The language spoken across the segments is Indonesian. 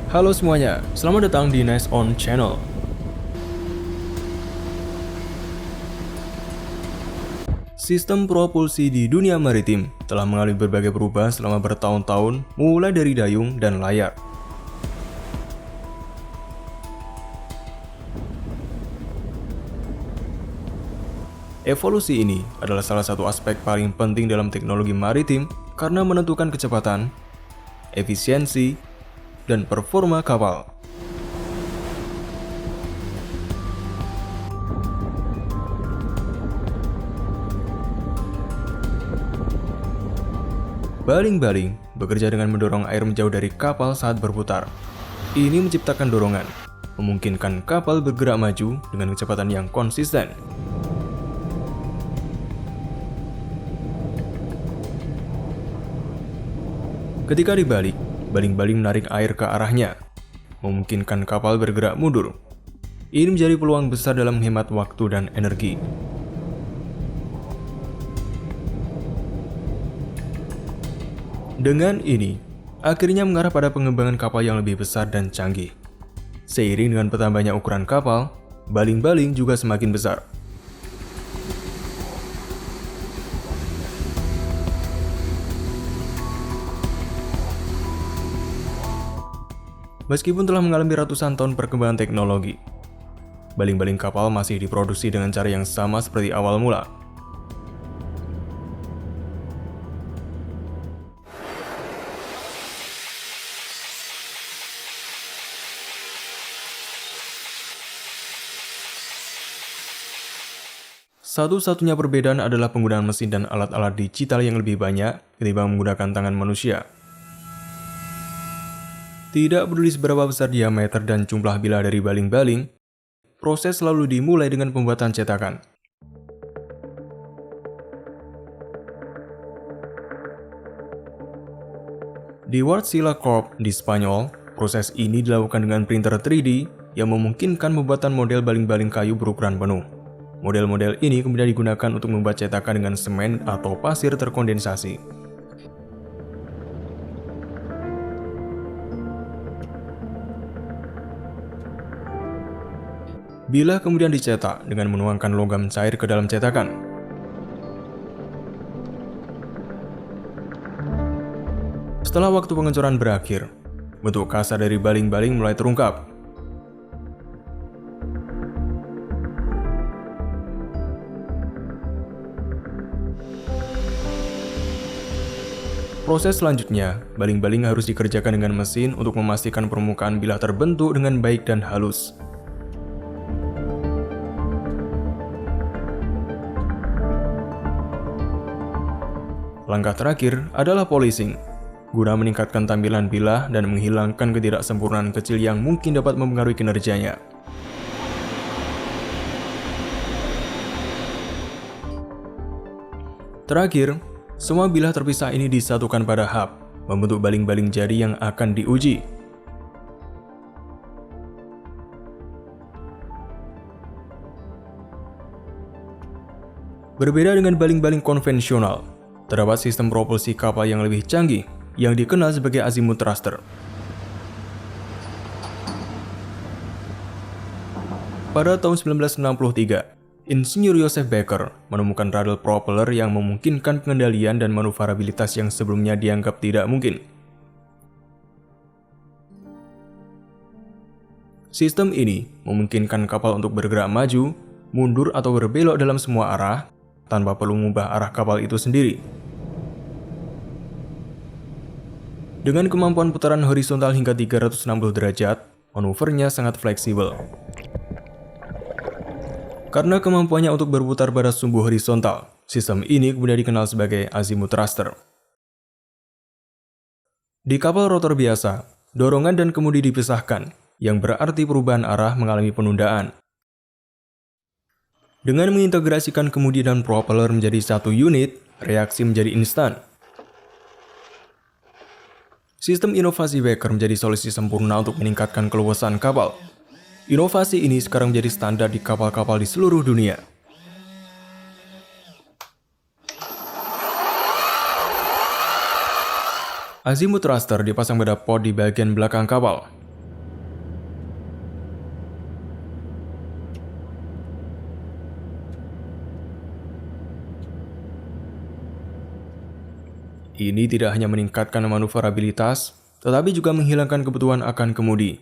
Halo semuanya, selamat datang di Nice On Channel. Sistem propulsi di dunia maritim telah mengalami berbagai perubahan selama bertahun-tahun, mulai dari dayung dan layar. Evolusi ini adalah salah satu aspek paling penting dalam teknologi maritim karena menentukan kecepatan, efisiensi, dan performa kapal. Baling-baling bekerja dengan mendorong air menjauh dari kapal saat berputar. Ini menciptakan dorongan, memungkinkan kapal bergerak maju dengan kecepatan yang konsisten. Ketika dibalik, baling-baling menarik air ke arahnya, memungkinkan kapal bergerak mundur. Ini menjadi peluang besar dalam menghemat waktu dan energi. Dengan ini, akhirnya mengarah pada pengembangan kapal yang lebih besar dan canggih. Seiring dengan bertambahnya ukuran kapal, baling-baling juga semakin besar. Meskipun telah mengalami ratusan tahun perkembangan teknologi, baling-baling kapal masih diproduksi dengan cara yang sama seperti awal mula. Satu-satunya perbedaan adalah penggunaan mesin dan alat-alat digital yang lebih banyak ketimbang menggunakan tangan manusia. Tidak peduli seberapa besar diameter dan jumlah bilah dari baling-baling, proses selalu dimulai dengan pembuatan cetakan. Di Wärtsilä Corp di Spanyol, proses ini dilakukan dengan printer 3D yang memungkinkan pembuatan model baling-baling kayu berukuran penuh. Model-model ini kemudian digunakan untuk membuat cetakan dengan semen atau pasir terkondensasi. Bilah kemudian dicetak dengan menuangkan logam cair ke dalam cetakan. Setelah waktu pengecoran berakhir, bentuk kasar dari baling-baling mulai terungkap. Proses selanjutnya, baling-baling harus dikerjakan dengan mesin untuk memastikan permukaan bilah terbentuk dengan baik dan halus. Langkah terakhir adalah polishing, guna meningkatkan tampilan bilah dan menghilangkan ketidaksempurnaan kecil yang mungkin dapat mempengaruhi kinerjanya. Terakhir, semua bilah terpisah ini disatukan pada hub, membentuk baling-baling jadi yang akan diuji. Berbeda dengan baling-baling konvensional, terdapat sistem propulsi kapal yang lebih canggih yang dikenal sebagai azimuth thruster. Pada tahun 1963, Insinyur Joseph Baker menemukan radial propeller yang memungkinkan pengendalian dan manuvrabilitas yang sebelumnya dianggap tidak mungkin. Sistem ini memungkinkan kapal untuk bergerak maju, mundur atau berbelok dalam semua arah tanpa perlu mengubah arah kapal itu sendiri. Dengan kemampuan putaran horizontal hingga 360 derajat, manuvernya sangat fleksibel. Karena kemampuannya untuk berputar pada sumbu horizontal, sistem ini kemudian dikenal sebagai azimuth thruster. Di kapal rotor biasa, dorongan dan kemudi dipisahkan, yang berarti perubahan arah mengalami penundaan. Dengan mengintegrasikan kemudi dan propeller menjadi satu unit, reaksi menjadi instan. Sistem inovasi Baker menjadi solusi sempurna untuk meningkatkan keluasan kapal. Inovasi ini sekarang menjadi standar di kapal-kapal di seluruh dunia. Azimuth thruster dipasang pada pod di bagian belakang kapal. Ini tidak hanya meningkatkan manuverabilitas, tetapi juga menghilangkan kebutuhan akan kemudi.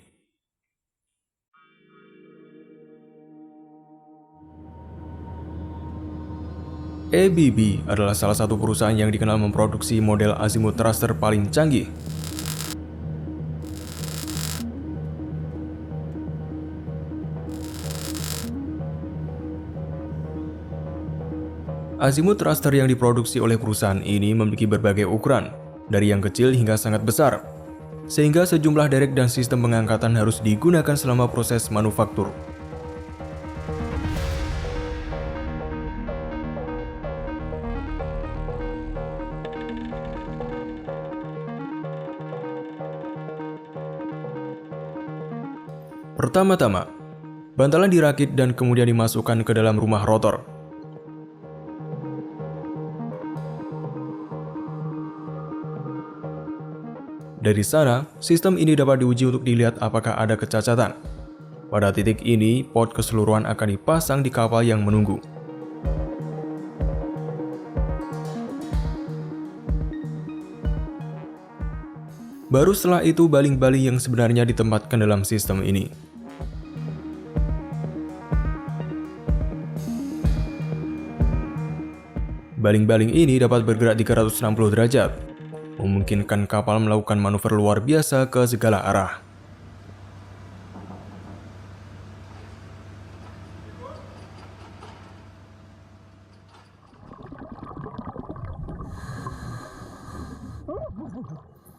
ABB adalah salah satu perusahaan yang dikenal memproduksi model azimuth thruster paling canggih. Azimuth thruster yang diproduksi oleh perusahaan ini memiliki berbagai ukuran, dari yang kecil hingga sangat besar, sehingga sejumlah derek dan sistem pengangkatan harus digunakan selama proses manufaktur. Pertama-tama, bantalan dirakit dan kemudian dimasukkan ke dalam rumah rotor. Dari sana, sistem ini dapat diuji untuk dilihat apakah ada kecacatan. Pada titik ini, pot keseluruhan akan dipasang di kapal yang menunggu. Baru setelah itu, baling-baling yang sebenarnya ditempatkan dalam sistem ini. Baling-baling ini dapat bergerak 360 derajat, memungkinkan kapal melakukan manuver luar biasa ke segala arah.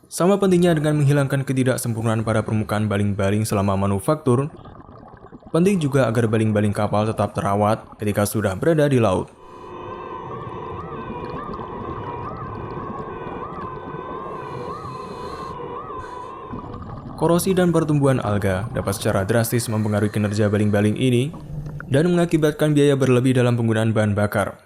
Sama pentingnya dengan menghilangkan ketidaksempurnaan pada permukaan baling-baling selama manufaktur, penting juga agar baling-baling kapal tetap terawat ketika sudah berada di laut. Korosi dan pertumbuhan alga dapat secara drastis mempengaruhi kinerja baling-baling ini dan mengakibatkan biaya berlebih dalam penggunaan bahan bakar.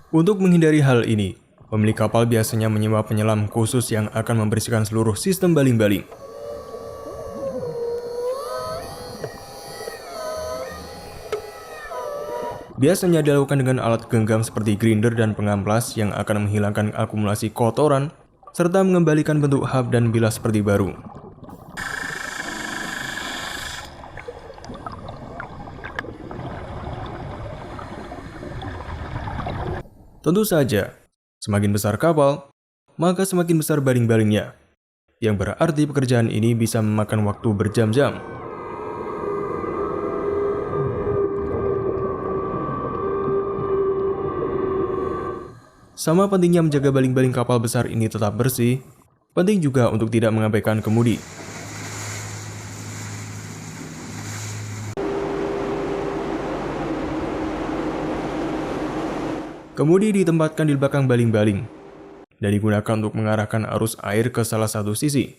Untuk menghindari hal ini, pemilik kapal biasanya menyewa penyelam khusus yang akan membersihkan seluruh sistem baling-baling. Biasanya dilakukan dengan alat genggam seperti grinder dan pengamplas yang akan menghilangkan akumulasi kotoran serta mengembalikan bentuk hub dan bilas seperti baru. Tentu saja, semakin besar kapal, maka semakin besar baling-balingnya, yang berarti pekerjaan ini bisa memakan waktu berjam-jam. Sama pentingnya menjaga baling-baling kapal besar ini tetap bersih, penting juga untuk tidak mengabaikan kemudi. Kemudi ditempatkan di belakang baling-baling dan digunakan untuk mengarahkan arus air ke salah satu sisi.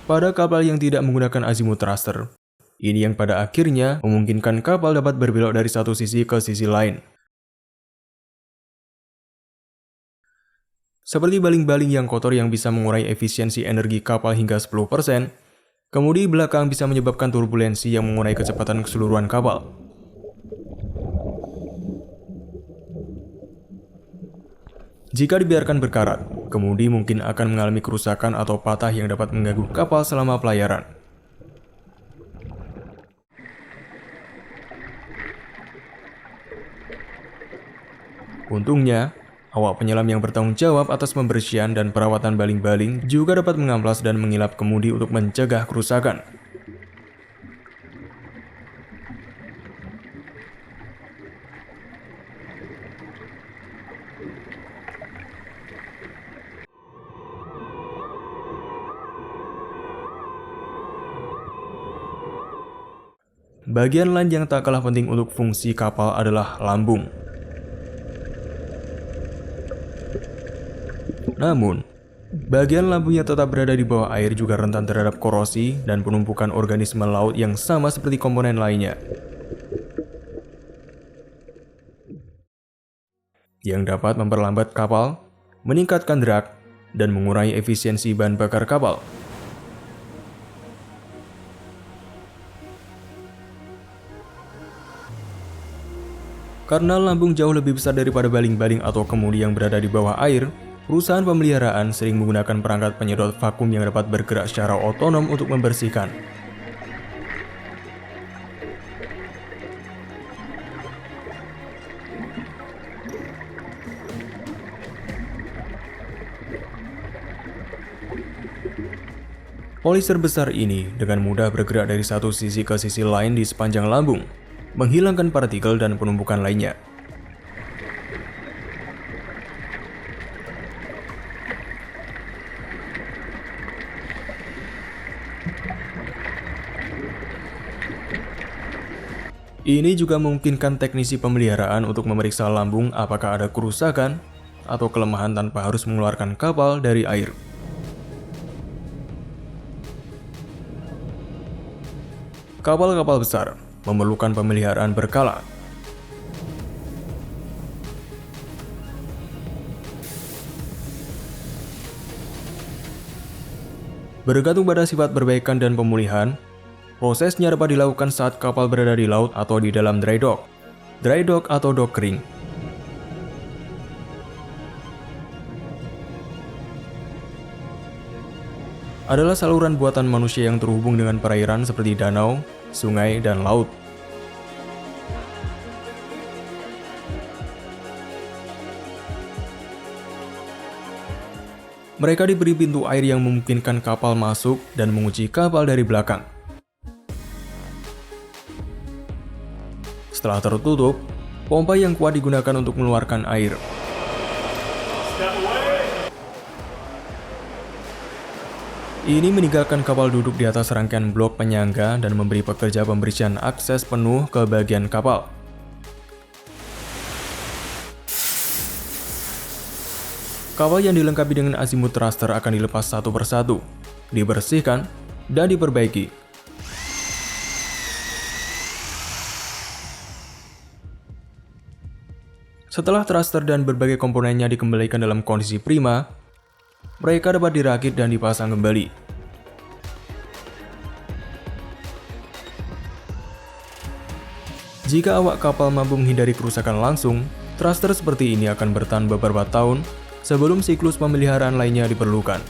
Pada kapal yang tidak menggunakan azimuth thruster, ini yang pada akhirnya memungkinkan kapal dapat berbelok dari satu sisi ke sisi lain. Seperti baling-baling yang kotor yang bisa mengurai efisiensi energi kapal hingga 10%, kemudi belakang bisa menyebabkan turbulensi yang mengurai kecepatan keseluruhan kapal. Jika dibiarkan berkarat, kemudi mungkin akan mengalami kerusakan atau patah yang dapat mengganggu kapal selama pelayaran. Untungnya, awak penyelam yang bertanggung jawab atas pembersihan dan perawatan baling-baling juga dapat mengamplas dan mengilap kemudi untuk mencegah kerusakan. Bagian lain yang tak kalah penting untuk fungsi kapal adalah lambung. Namun, bagian lambungnya tetap berada di bawah air juga rentan terhadap korosi dan penumpukan organisme laut yang sama seperti komponen lainnya, yang dapat memperlambat kapal, meningkatkan drag, dan mengurangi efisiensi bahan bakar kapal. Karena lambung jauh lebih besar daripada baling-baling atau kemudi yang berada di bawah air, perusahaan pemeliharaan sering menggunakan perangkat penyedot vakum yang dapat bergerak secara otonom untuk membersihkan. Polisher besar ini dengan mudah bergerak dari satu sisi ke sisi lain di sepanjang lambung, menghilangkan partikel dan penumpukan lainnya. Ini juga memungkinkan teknisi pemeliharaan untuk memeriksa lambung apakah ada kerusakan atau kelemahan tanpa harus mengeluarkan kapal dari air. Kapal-kapal besar memerlukan pemeliharaan berkala. Bergantung pada sifat perbaikan dan pemulihan, prosesnya dapat dilakukan saat kapal berada di laut atau di dalam dry dock atau dok kering. Adalah saluran buatan manusia yang terhubung dengan perairan seperti danau, sungai, dan laut. Mereka diberi pintu air yang memungkinkan kapal masuk dan menguji kapal dari belakang. Setelah tertutup, pompa yang kuat digunakan untuk mengeluarkan air. Ini meninggalkan kapal duduk di atas rangkaian blok penyangga dan memberi pekerja pembersihan akses penuh ke bagian kapal. Kapal yang dilengkapi dengan azimut thruster akan dilepas satu persatu, dibersihkan, dan diperbaiki. Setelah thruster dan berbagai komponennya dikembalikan dalam kondisi prima, mereka dapat dirakit dan dipasang kembali. Jika awak kapal mampu menghindari kerusakan langsung, thruster seperti ini akan bertahan beberapa tahun sebelum siklus pemeliharaan lainnya diperlukan.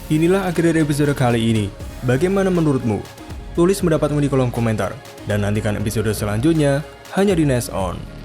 Inilah akhir dari episode kali ini. Bagaimana menurutmu? Tulis pendapatmu di kolom komentar, dan nantikan episode selanjutnya hanya di Next On.